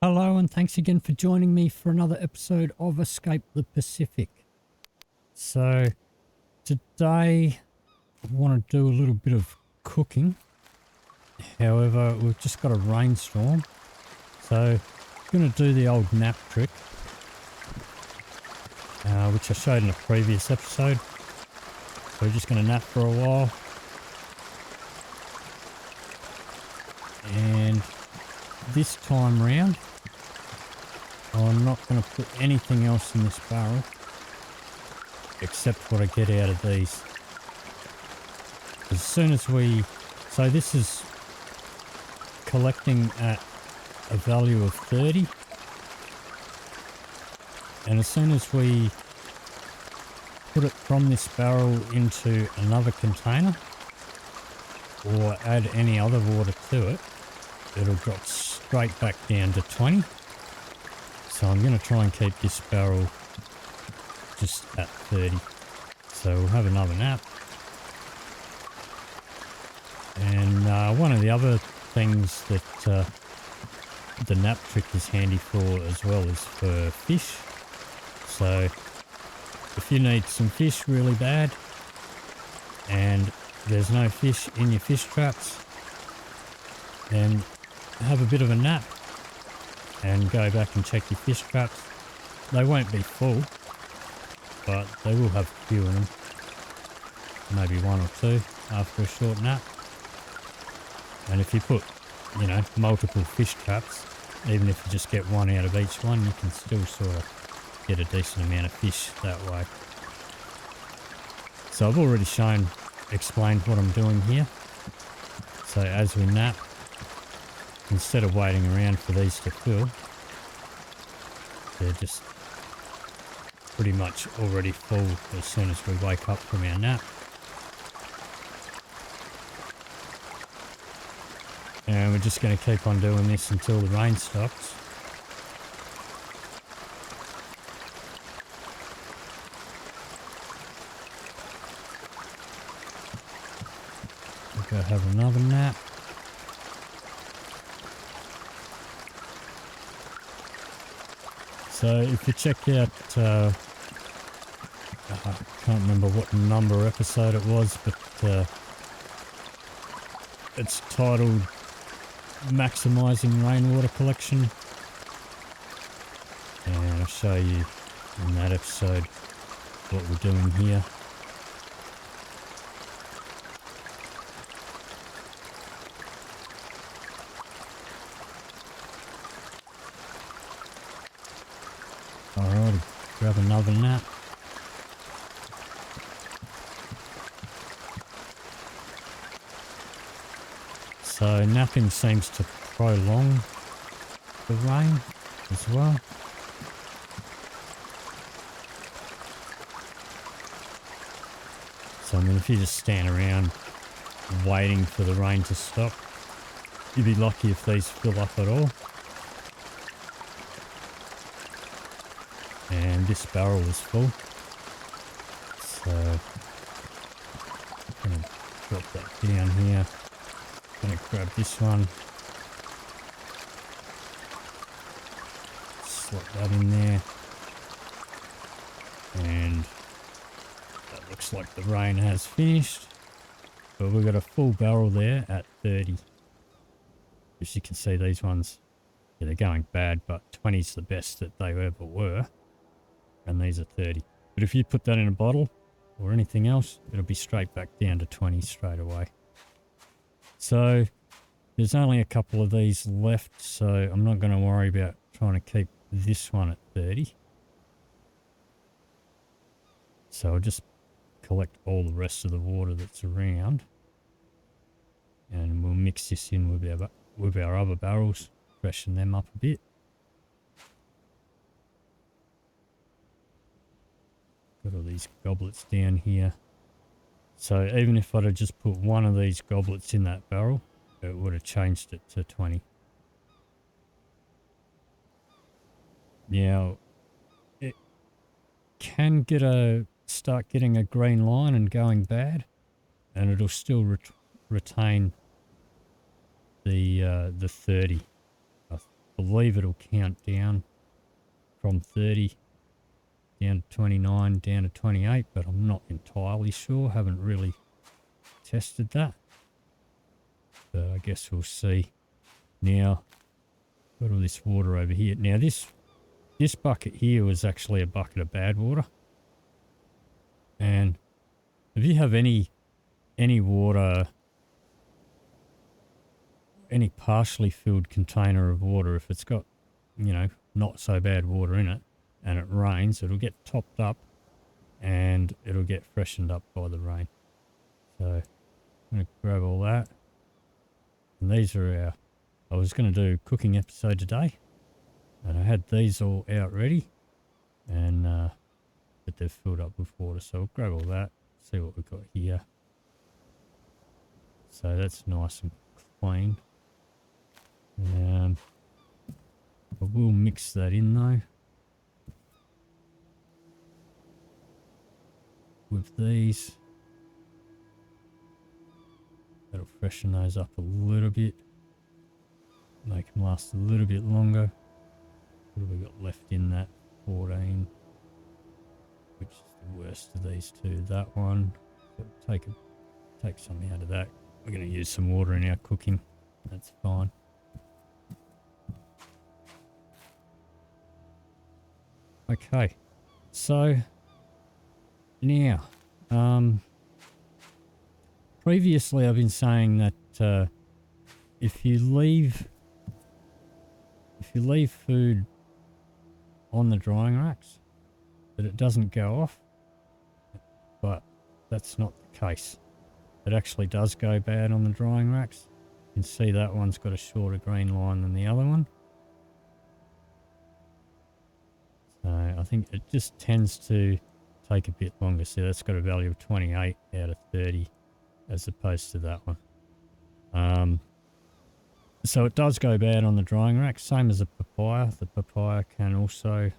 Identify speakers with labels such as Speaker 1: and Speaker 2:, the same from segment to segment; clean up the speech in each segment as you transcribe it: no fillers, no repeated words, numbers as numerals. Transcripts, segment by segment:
Speaker 1: Hello and thanks again for joining me for another episode of Escape the Pacific. So today I want to do a little bit of cooking. However, we've just got a rainstorm, so I'm going to do the old nap trick, which I showed in a previous episode. So we're just going to nap for a while. And this time round, I'm not going to put anything else in this barrel except what I get out of these. As soon as so this is collecting at a value of 30, and as soon as we put it from this barrel into another container or add any other water to it, it'll drop straight back down to 20. So I'm going to try and keep this barrel just at 30. So we'll have another nap. And one of the other things that the nap trick is handy for as well is for fish. So if you need some fish really bad and there's no fish in your fish traps, then have a bit of a nap and go back and check your fish traps. They won't be full, but they will have a few in them, maybe one or two after a short nap. And if you put, multiple fish traps, even if you just get one out of each one, you can still sort of get a decent amount of fish that way. So I've already explained what I'm doing here. So as we nap, instead of waiting around for these to fill, they're just pretty much already full as soon as we wake up from our nap. And we're just going to keep on doing this until the rain stops. We'll go have another nap. So if you check out, I can't remember what number episode it was, but it's titled Maximising Rainwater Collection. And I'll show you in that episode what we're doing here. Alrighty, grab another nap. So napping seems to prolong the rain as well. So if you just stand around waiting for the rain to stop, you'd be lucky if these fill up at all. And this barrel is full, so I'm going to drop that down here. I'm going to grab this one, slot that in there, and that looks like the rain has finished, but we've got a full barrel there at 30. As you can see, these ones, they're going bad, but 20's the best that they ever were. And these are 30. But if you put that in a bottle or anything else, it'll be straight back down to 20 straight away. So there's only a couple of these left, so I'm not going to worry about trying to keep this one at 30. So I'll just collect all the rest of the water that's around, and we'll mix this in with our other barrels, freshen them up a bit. Got all these goblets down here. So even if I'd have just put one of these goblets in that barrel, it would have changed it to 20. Now, it can start getting a green line and going bad, and it'll still retain the 30. I believe it'll count down from 30 down to 29, down to 28, but I'm not entirely sure. Haven't really tested that. But I guess we'll see. Now, got all this water over here. Now this bucket here was actually a bucket of bad water. And if you have any water, any partially filled container of water, if it's got, you know, not so bad water in it, and it rains, it'll get topped up and it'll get freshened up by the rain. So I'm going to grab all that. And these are I was going to do a cooking episode today, and I had these all out ready, and but they're filled up with water. So I'll grab all that, see what we've got here. So that's nice and clean. I will mix that in though with these. That'll freshen those up a little bit, make them last a little bit longer. What have we got left in that? 14, which is the worst of these two. That one. So take something out of that. We're going to use some water in our cooking. That's fine. Okay, so now, previously I've been saying that if you leave food on the drying racks, that it doesn't go off, but that's not the case. It actually does go bad on the drying racks. You can see that one's got a shorter green line than the other one. So I think it just tends to take a bit longer. See, that's got a value of 28 out of 30 as opposed to that one. So it does go bad on the drying rack, same as a papaya. The papaya can also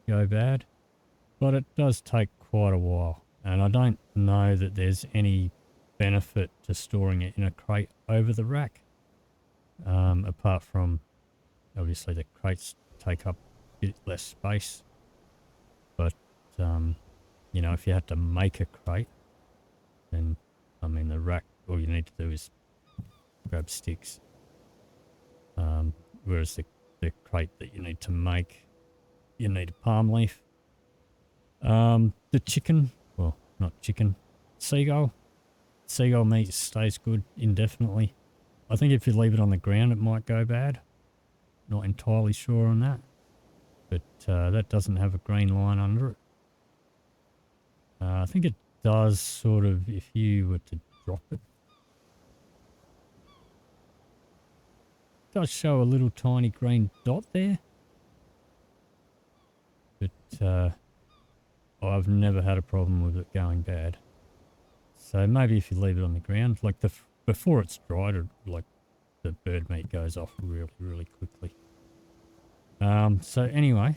Speaker 1: go bad, but it does take quite a while. And I don't know that there's any benefit to storing it in a crate over the rack, apart from obviously the crates take up a bit less space. But, you know, if you had to make a crate, then, I mean, the rack, all you need to do is grab sticks. Whereas the crate that you need to make, you need a palm leaf. The chicken, well, not chicken, seagull meat stays good indefinitely. I think if you leave it on the ground, it might go bad. Not entirely sure on that. But that doesn't have a green line under it. I think it does sort of, if you were to drop it. It does show a little tiny green dot there. But I've never had a problem with it going bad. So maybe if you leave it on the ground, like before it's dried, like the bird meat goes off really, really quickly. So anyway,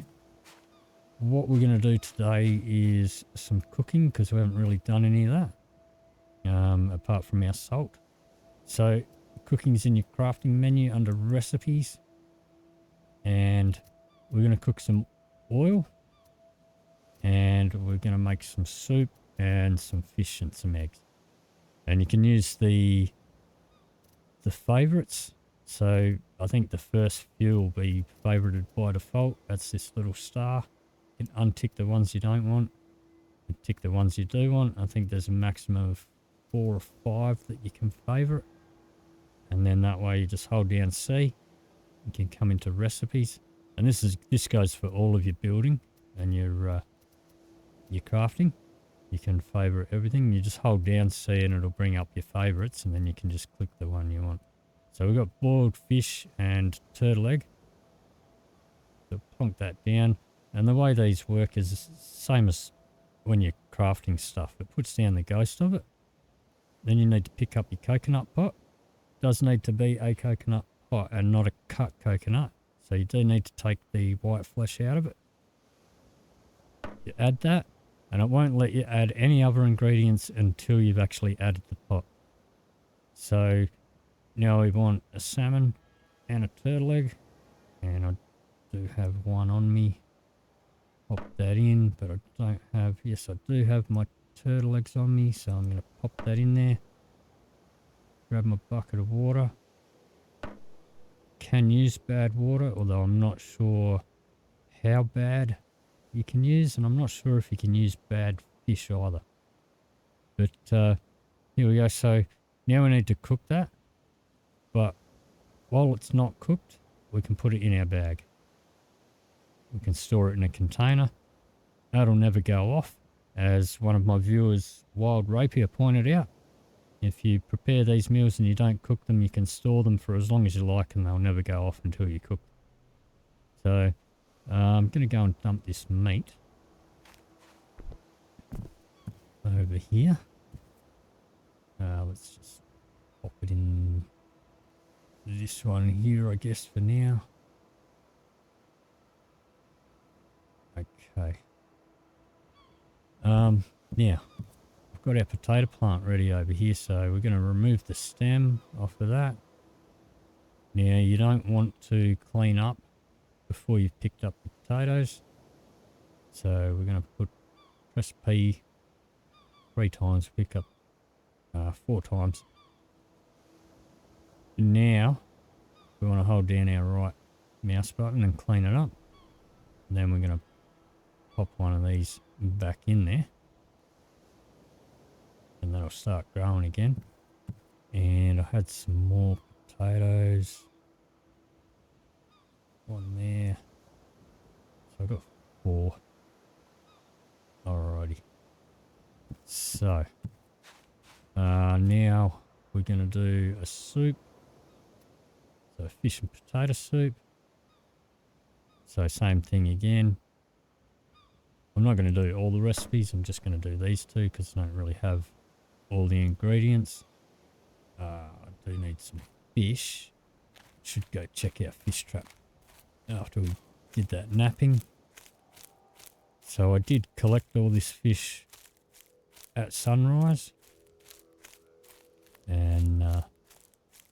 Speaker 1: what we're going to do today is some cooking, because we haven't really done any of that, apart from our salt. So cooking's in your crafting menu under recipes, and we're going to cook some oil, and we're going to make some soup and some fish and some eggs. And you can use the favorites. So I think the first few will be favorited by default. That's this little star. You can untick the ones you don't want and tick the ones you do want. I think there's a maximum of 4 or 5 that you can favorite. And then that way you just hold down C. You can come into recipes. And this goes for all of your building and your crafting. You can favorite everything. You just hold down C and it'll bring up your favorites, and then you can just click the one you want. So we've got boiled fish and turtle egg. So plonk that down. And the way these work is the same as when you're crafting stuff. It puts down the ghost of it. Then you need to pick up your coconut pot. It does need to be a coconut pot and not a cut coconut. So you do need to take the white flesh out of it. You add that, and it won't let you add any other ingredients until you've actually added the pot. So now we want a salmon and a turtle egg. And I do have one on me. Pop that in, but I don't have... Yes, I do have my turtle eggs on me, so I'm going to pop that in there. Grab my bucket of water. Can use bad water, although I'm not sure how bad you can use, and I'm not sure if you can use bad fish either. But here we go. So now we need to cook that, but while it's not cooked, we can put it in our bag. We can store it in a container. That'll never go off. As one of my viewers, Wild Rapier, pointed out, if you prepare these meals and you don't cook them, you can store them for as long as you like and they'll never go off until you cook them. So I'm going to go and dump this meat over here. Let's just pop it in this one here, I guess, for now. Okay. Now, we've got our potato plant ready over here, so we're going to remove the stem off of that. Now, you don't want to clean up before you've picked up the potatoes. So we're going to press P 3 times, pick up 4 times. Now, we want to hold down our right mouse button and clean it up. And then we're going to pop one of these back in there. And that'll start growing again. And I had some more potatoes. One there. So I've got 4. Alrighty. So, now we're going to do a soup. So fish and potato soup. So same thing again. I'm not going to do all the recipes. I'm just going to do these 2 because I don't really have all the ingredients. I do need some fish. Should go check our fish trap after we did that napping. So I did collect all this fish at sunrise. And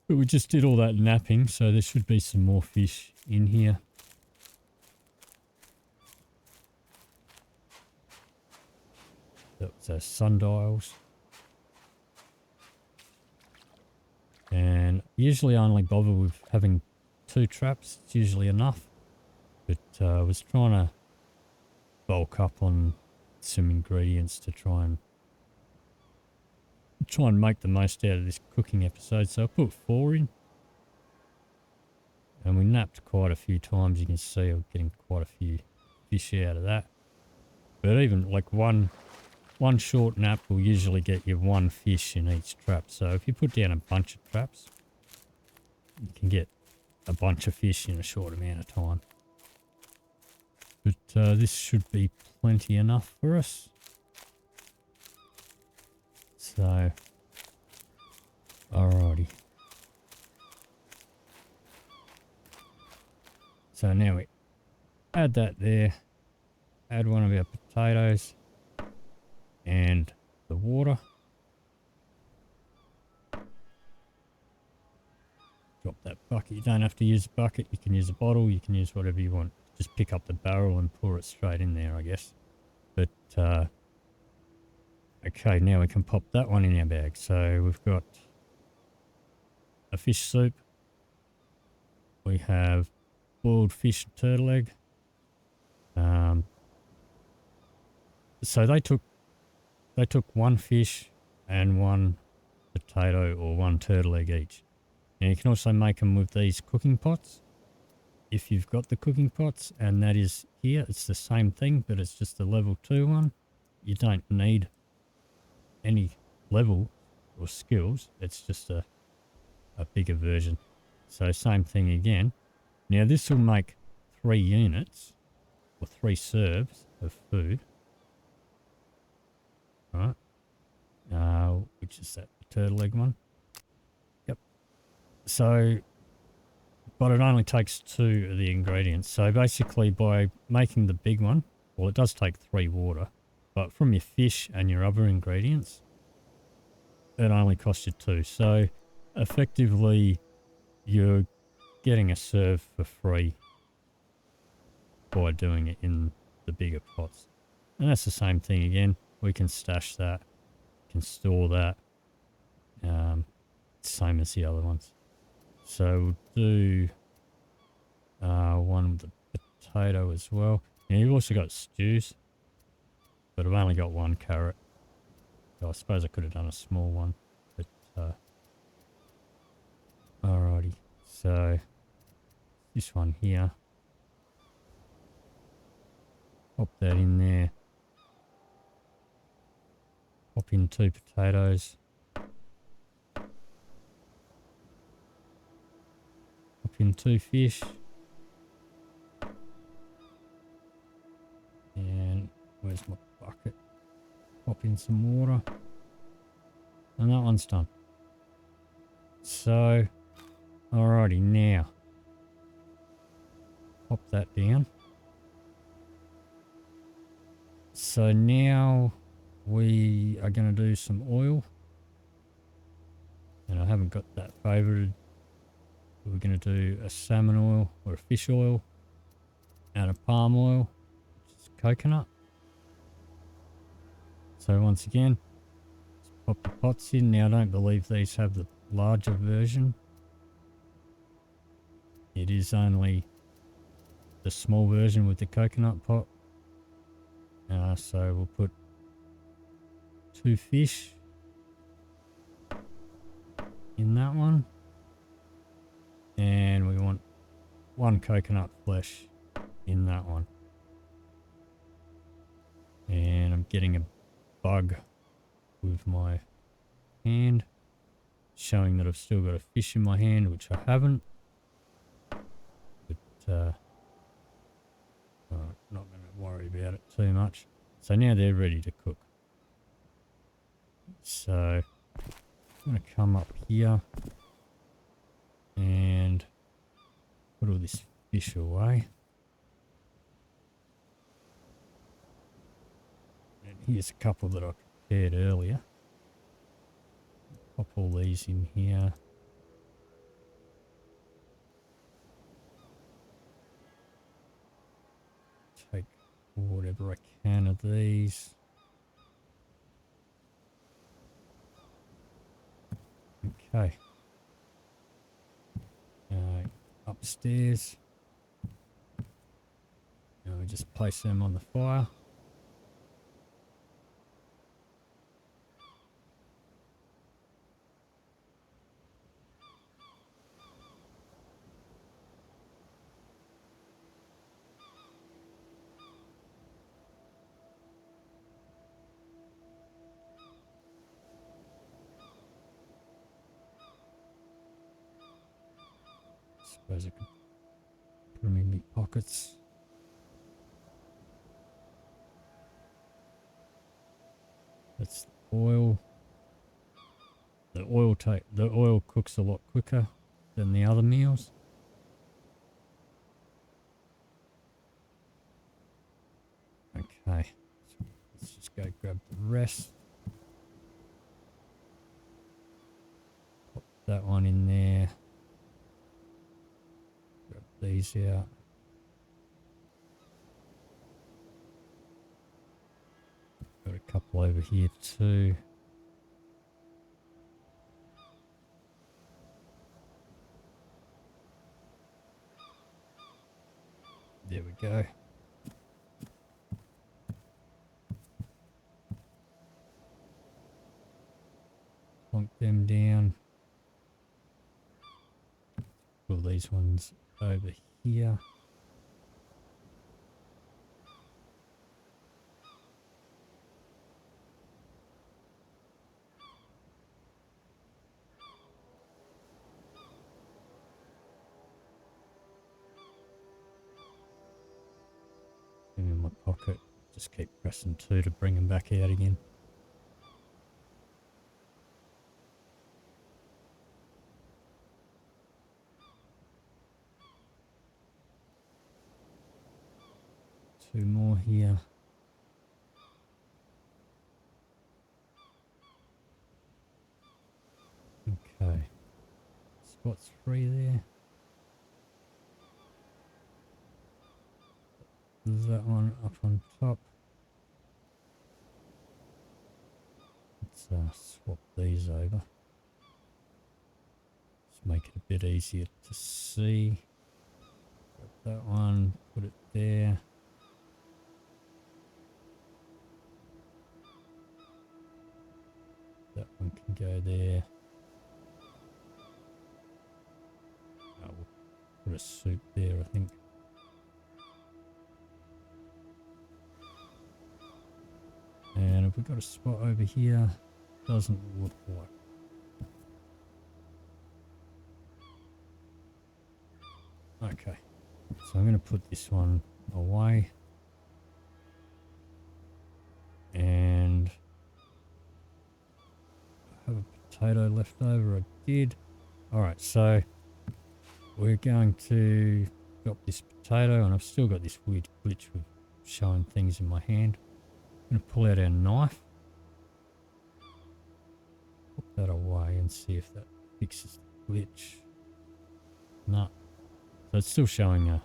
Speaker 1: but we just did all that napping, so there should be some more fish in here. That's our sundials. And usually I only bother with having 2 traps. It's usually enough. But I was trying to bulk up on some ingredients to try and make the most out of this cooking episode. So I put 4 in. And we napped quite a few times. You can see I'm getting quite a few fish out of that. But even like one short nap will usually get you 1 fish in each trap. So if you put down a bunch of traps, you can get a bunch of fish in a short amount of time. But this should be plenty enough for us. So, alrighty. So now we add that there. Add one of our potatoes. And the water. Drop that bucket. You don't have to use a bucket. You can use a bottle. You can use whatever you want. Just pick up the barrel and pour it straight in there, I guess. But, okay, now we can pop that one in our bag. So we've got a fish soup. We have boiled fish and turtle egg. So they took 1 fish and 1 potato or 1 turtle egg each. Now you can also make them with these cooking pots. If you've got the cooking pots, and that is here, it's the same thing, but it's just a level 2 one. You don't need any level or skills. It's just a bigger version. So same thing again. Now this will make 3 units or 3 serves of food. Right, which is that turtle egg one. Yep. So, but it only takes 2 of the ingredients. So basically by making the big one, well, it does take 3 water, but from your fish and your other ingredients, it only costs you 2. So effectively you're getting a serve for free by doing it in the bigger pots. And that's the same thing again. We can stash that, can store that, same as the other ones. So we'll do one with the potato as well. Now you've also got stews, but I've only got one carrot. So I suppose I could have done a small one, but alrighty. So this one here, pop that in there. Pop in 2 potatoes. Pop in 2 fish. And where's my bucket? Pop in some water. And that one's done. So, alrighty, now pop that down. So now we are going to do some oil. And I haven't got that favoured. We're going to do a salmon oil or a fish oil and a palm oil, which is coconut. So once again, let's pop the pots in. Now I don't believe these have the larger version. It is only the small version with the coconut pot. So we'll put 2 fish in that one. And we want 1 coconut flesh in that one. And I'm getting a bug with my hand, showing that I've still got a fish in my hand, which I haven't. But not going to worry about it too much. So now they're ready to cook. So I'm going to come up here and put all this fish away. And here's a couple that I prepared earlier. Pop all these in here. Take whatever I can of these. Okay. Upstairs. Now we just place them on the fire. Suppose I could put them in my pockets. That's the oil. The oil cooks a lot quicker than the other meals. Okay, so let's just go grab the rest. Pop that one in there. Grab these out. Got a couple over here too. There we go. Plonk them down. Put all these ones over here. In my pocket. Just keep pressing 2 to bring them back out again. Two more here. Okay. Spot 3 there. There's that one up on top. Let's swap these over. Let's make it a bit easier to see. Grab that one, put it there. That one can go there. Oh, we'll put a soup there, I think. And have we got a spot over here? Doesn't look like. Okay, so I'm going to put this one away. And I have a potato left over. I did. Alright, so we're going to drop this potato, and I've still got this weird glitch with showing things in my hand. I'm going to pull out our knife. Put that away and see if that fixes the glitch. No. So it's still showing a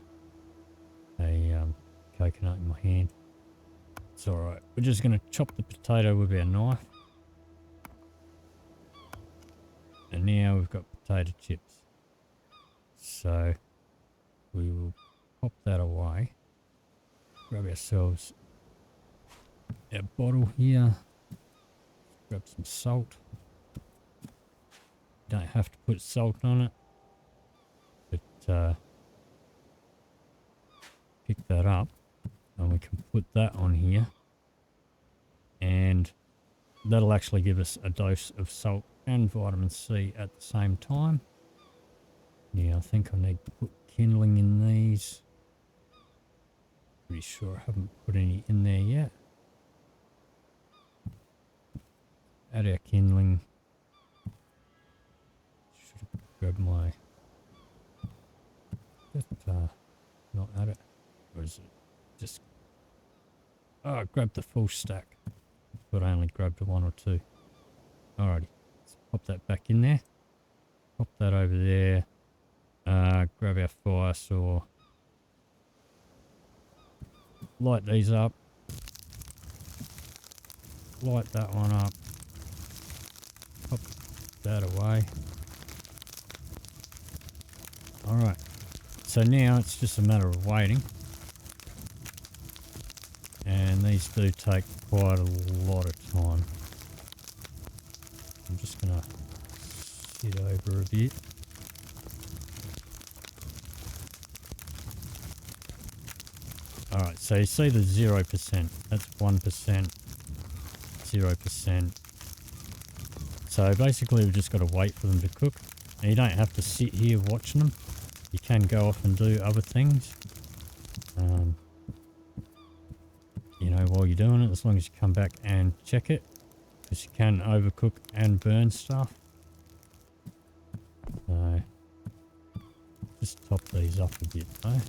Speaker 1: coconut in my hand. It's alright. We're just going to chop the potato with our knife. And now we've got potato chips. So we will pop that away. Grab ourselves our bottle here. Grab some salt. Don't have to put salt on it. But pick that up and we can put that on here. And that'll actually give us a dose of salt and vitamin C at the same time. Yeah, I think I need to put kindling in these. Pretty sure I haven't put any in there yet. Add our kindling. Should have grabbed my... not add it. Or is it just... Oh, grab the full stack. But I only grabbed one or two. Alrighty. Let's pop that back in there. Pop that over there. Grab our fire saw. Light these up. Light that one up. Pop that away. Alright. So now it's just a matter of waiting. And these do take quite a lot of time. I'm just going to sit over a bit. Alright, so you see the 0%. That's 1%, 0%. So basically we've just got to wait for them to cook. And you don't have to sit here watching them. You can go off and do other things. You know, while you're doing it, as long as you come back and check it. Because you can overcook and burn stuff. So, just top these up a bit though.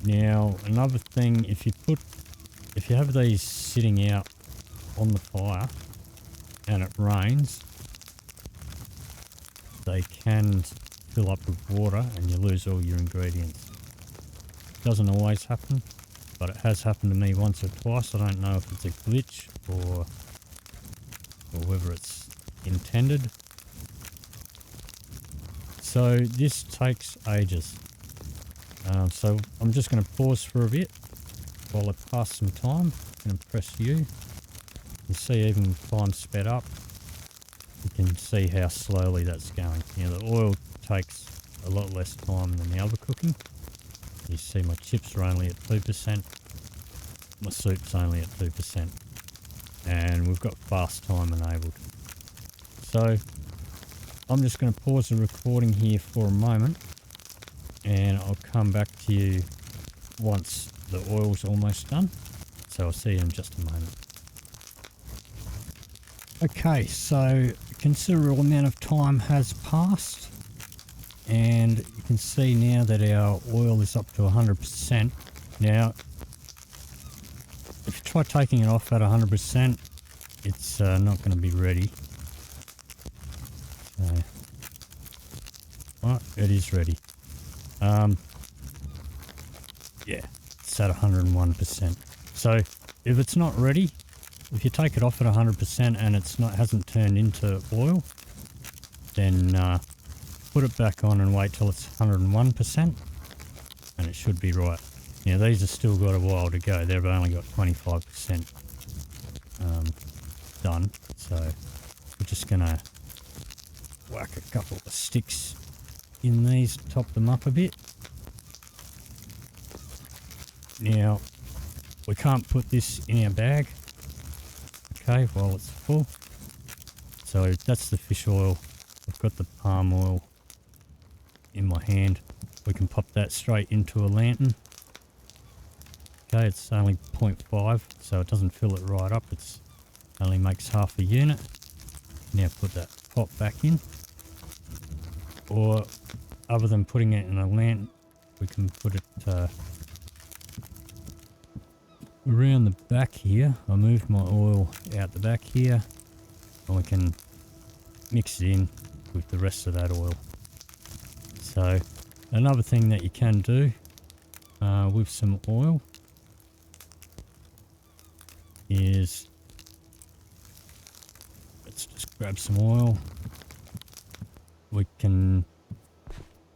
Speaker 1: Now, another thing, if you have these sitting out on the fire and it rains, they can fill up with water and you lose all your ingredients. Doesn't always happen, but it has happened to me once or twice. I don't know if it's a glitch or whether it's intended. So this takes ages. So I'm just going to pause for a bit while I pass some time. I'm going to press U. You can see even time sped up. You can see how slowly that's going. You know, the oil takes a lot less time than the other cooking. You see my chips are only at 2%. My soup's only at 2%. And we've got fast time enabled. So I'm just going to pause the recording here for a moment. And I'll come back to you once the oil's almost done. So I'll see you in just a moment. Okay, so a considerable amount of time has passed. And you can see now that our oil is up to 100%. Now, if you try taking it off at 100%, it's not going to be ready. So, Oh, it is ready. Yeah, it's at 101%. So if it's not ready, if you take it off at 100% and it's not hasn't turned into oil, then put it back on and wait till it's 101%, and it should be right. Now these have still got a while to go. They've only got 25% done. So we're just gonna whack a couple of sticks in these, top them up a bit. Now we can't put this in our bag, okay, while it's full. So that's the fish oil. I've got the palm oil in my hand. We can pop that straight into a lantern. Okay, it's only 0.5, so it doesn't fill it right up. It's only makes half a unit. Now put that pot back in. Or other than putting it in a lantern, we can put it around the back here. I moved my oil out the back here, and we can mix it in with the rest of that oil. So another thing that you can do with some oil is, let's just grab some oil. We can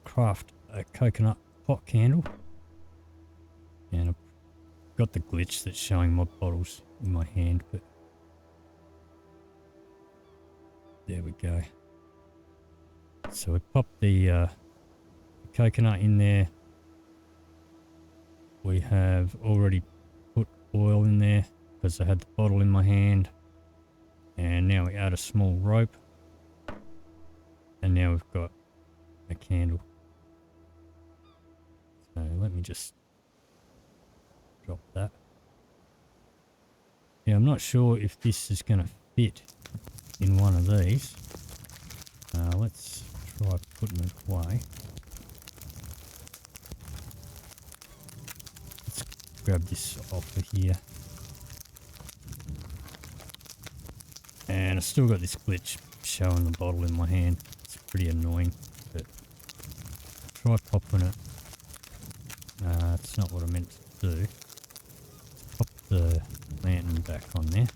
Speaker 1: craft a coconut pot candle, and I've got the glitch that's showing my bottles in my hand, but there we go. So we pop the coconut in there. We have already put oil in there because I had the bottle in my hand, and now we add a small rope, and now we've got a candle. So let me just drop that. Now I'm not sure if this is going to fit in one of these. Let's try putting it away. Let's grab this off of here. And I still got this glitch showing the bottle in my hand. It's pretty annoying, but try popping it. It's not what I meant to do. Let's pop the lantern back on there.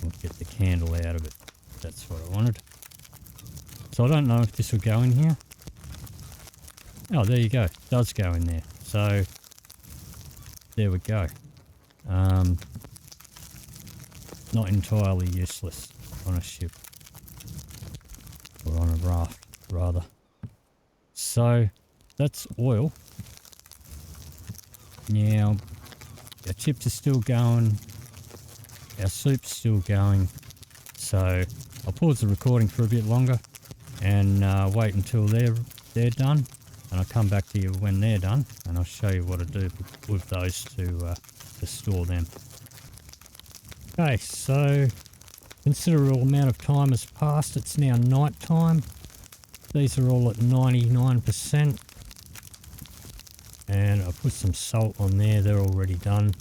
Speaker 1: We'll get the candle out of it. That's what I wanted. So I don't know if this will go in here. Oh, there you go. It does go in there. So there we go. Not entirely useless on a ship, or on a raft rather. So that's oil. Now our chips are still going, our soup's still going, so I'll pause the recording for a bit longer and wait until they're done, and I'll come back to you when they're done, and I'll show you what I do with those to store them. Okay, so considerable amount of time has passed. It's now night time. These are all at 99%, and I put some salt on there. They're already done.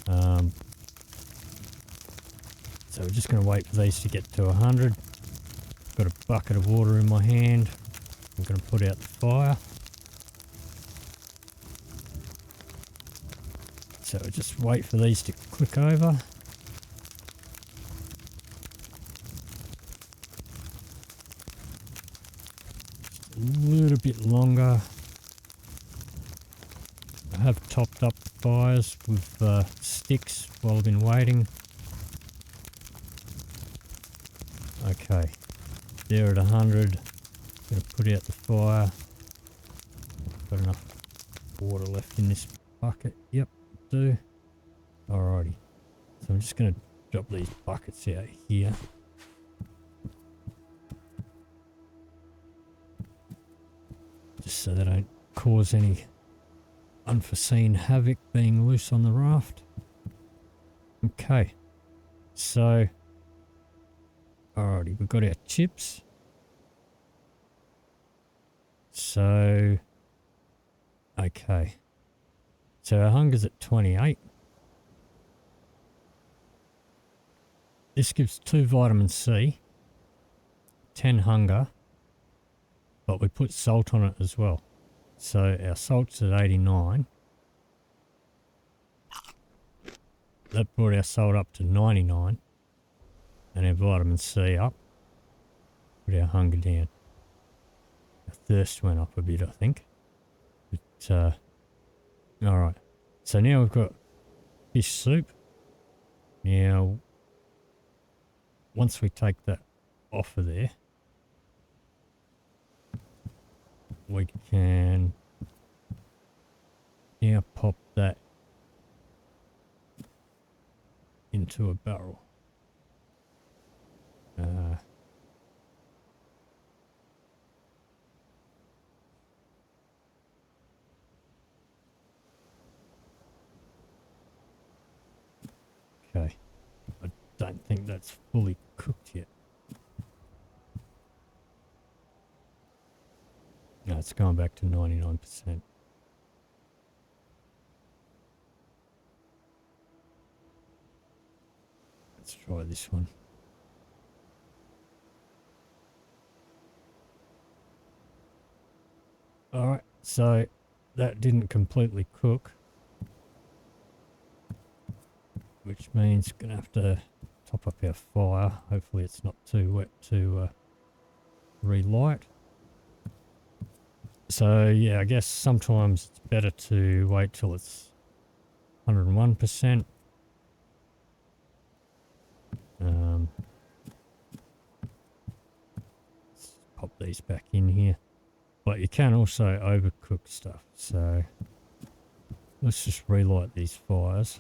Speaker 1: So we're just going to wait for these to get to 100. Got a bucket of water in my hand. I'm going to put out the fire. So just wait for these to click over. Just a little bit longer. I have topped up the fires with sticks while I've been waiting. Okay, they're at 100. Going to put out the fire. Got enough water left in this bucket. Yep, do. Alrighty. So I'm just going to drop these buckets out here. Just so they don't cause any unforeseen havoc being loose on the raft. Okay. So, alrighty, we've got our chips. So, okay. So our hunger's at 28. This gives 2 vitamin C, 10 hunger, but we put salt on it as well. So our salt's at 89. That brought our salt up to 99 and our vitamin C up. Put our hunger down. Our thirst went up a bit, I think. But, alright. So now we've got fish soup. Now, once we take that off of there, we can now pop that into a barrel. Okay, I don't think that's fully cooked yet. No, it's gone back to 99%. Let's try this one. Alright, so that didn't completely cook, which means we're going to have to top up our fire. Hopefully it's not too wet to relight. So yeah, I guess sometimes it's better to wait till it's 101%. Let's pop these back in here. But you can also overcook stuff, so let's just relight these fires.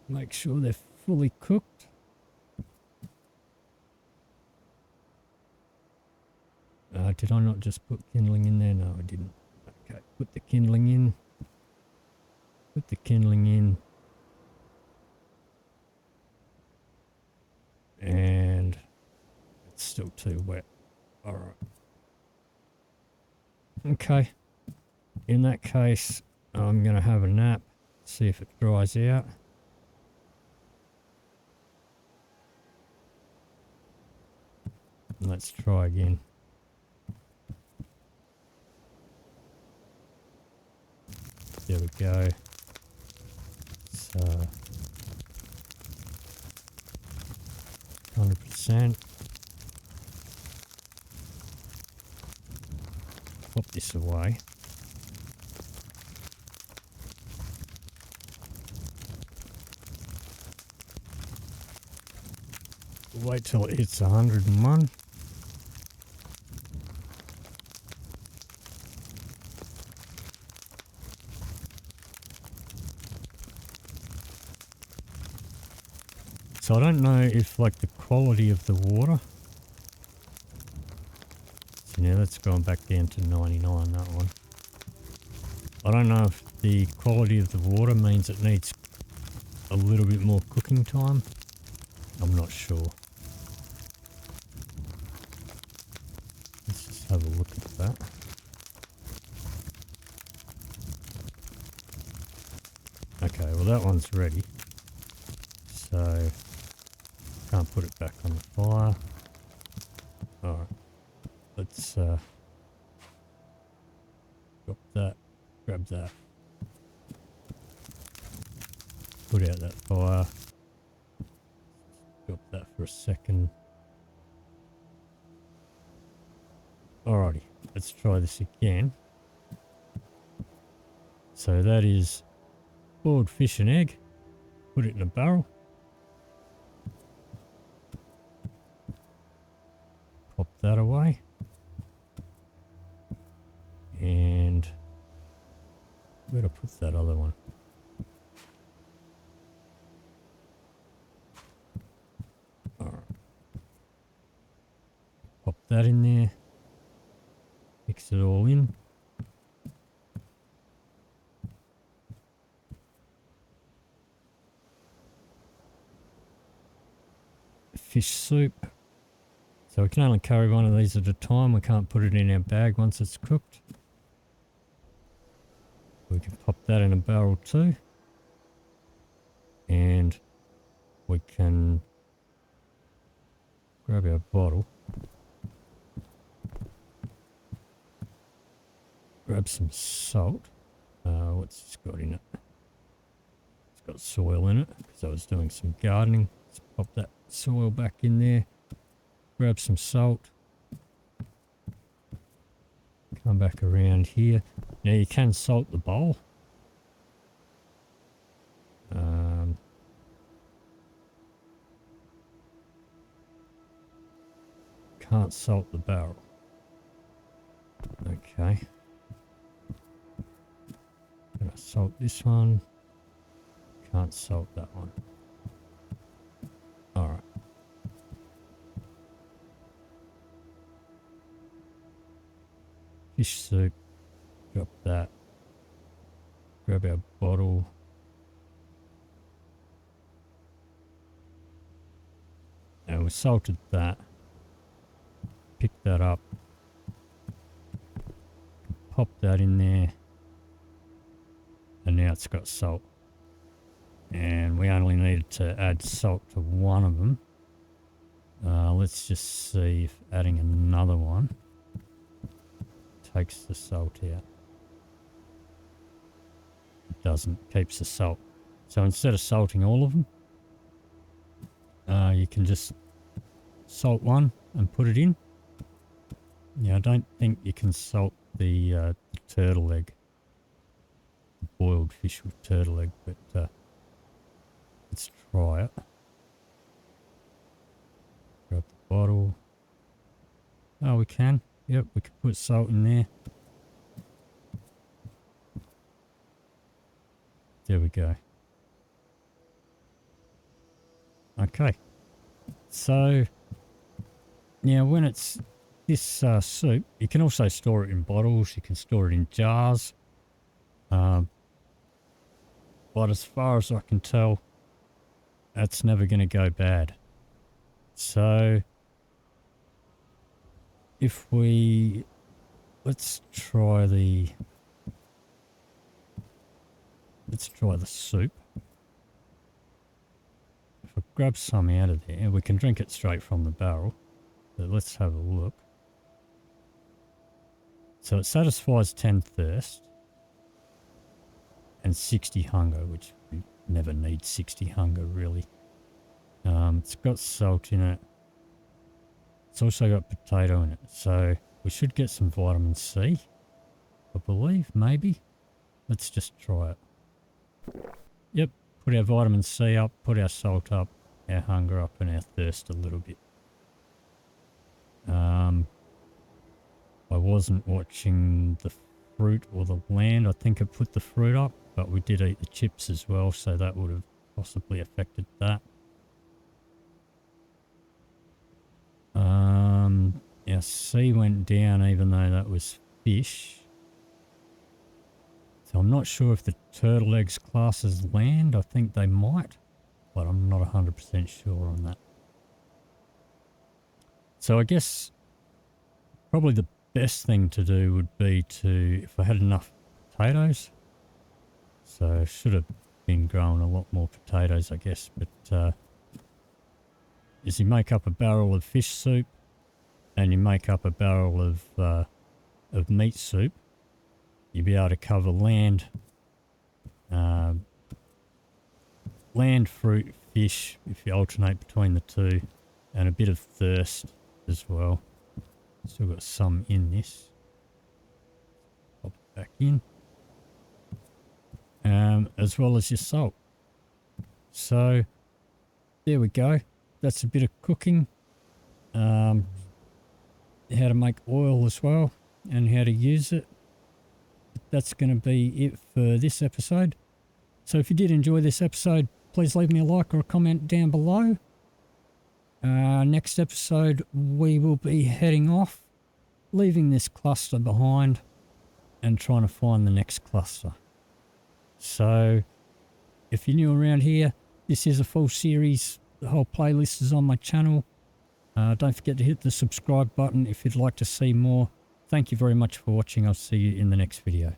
Speaker 1: Make sure they're fully cooked. Did I not just put kindling in there? No, I didn't. Okay, put the kindling in. Put the kindling in. And it's still too wet. Alright. Okay. In that case, I'm going to have a nap. See if it dries out. Let's try again. There we go. So 100%. Pop this away. Wait till it hits 101. So I don't know if like the quality of the water. So now that's gone back down to 99, that one. I don't know if the quality of the water means it needs a little bit more cooking time. I'm not sure. Let's just have a look at that. Okay, well that one's ready. So can't put it back on the fire. Alright, let's drop that, grab that, put out that fire, drop that for a second. Alrighty, let's try this again. So that is boiled fish and egg, put it in a barrel. Pop that away. And where'd I put that other one? Alright. Pop that in there. Mix it all in. Fish soup. So we can only carry one of these at a time. We can't put it in our bag once it's cooked. We can pop that in a barrel too. And we can grab our bottle, grab some salt. What's this got in it? It's got soil in it because I was doing some gardening. Let's pop that soil back in there. Grab some salt. Come back around here. Now you can salt the bowl. Can't salt the barrel. Okay. Gonna salt this one. Can't salt that one. Alright. Fish soup. Drop that. Grab our bottle. And we salted that. Pick that up. Pop that in there. And now it's got salt. And we only needed to add salt to one of them. Let's just see if adding another one takes the salt out. It doesn't, keeps the salt. So instead of salting all of them, you can just salt one and put it in. Yeah, I don't think you can salt the turtle egg. The boiled fish with turtle egg, but let's try it. Grab the bottle. Oh, we can. Yep, we can put salt in there. There we go. Okay. So, now when it's this soup, you can also store it in bottles. You can store it in jars. But as far as I can tell, that's never going to go bad. So, if we, let's try the soup. If I grab some out of there, we can drink it straight from the barrel. But let's have a look. So it satisfies 10 thirst and 60 hunger, which we never need 60 hunger really. It's got salt in it. It's also got potato in it, so we should get some vitamin C, I believe, maybe. Let's just try it. Yep, put our vitamin C up, put our salt up, our hunger up, and our thirst a little bit. I wasn't watching the fruit or the land. I think I put the fruit up, but we did eat the chips as well, so that would have possibly affected that. Our C went down even though that was fish. So I'm not sure if the turtle eggs class as land. I think they might, but I'm not 100% sure on that. So I guess probably the best thing to do would be to, if I had enough potatoes, so I should have been growing a lot more potatoes, I guess, but is you make up a barrel of fish soup and you make up a barrel of meat soup, you'll be able to cover land, fruit, fish, if you alternate between the two, and a bit of thirst as well. Still got some in this. Pop it back in. As well as your salt. So, there we go. That's a bit of cooking. How to make oil as well and how to use it. That's going to be it for this episode. So if you did enjoy this episode, please leave me a like or a comment down below. Next episode, we will be heading off, leaving this cluster behind and trying to find the next cluster. So if you're new around here, this is a full series. The whole playlist is on my channel. Don't forget to hit the subscribe button if you'd like to see more. Thank you very much for watching. I'll see you in the next video.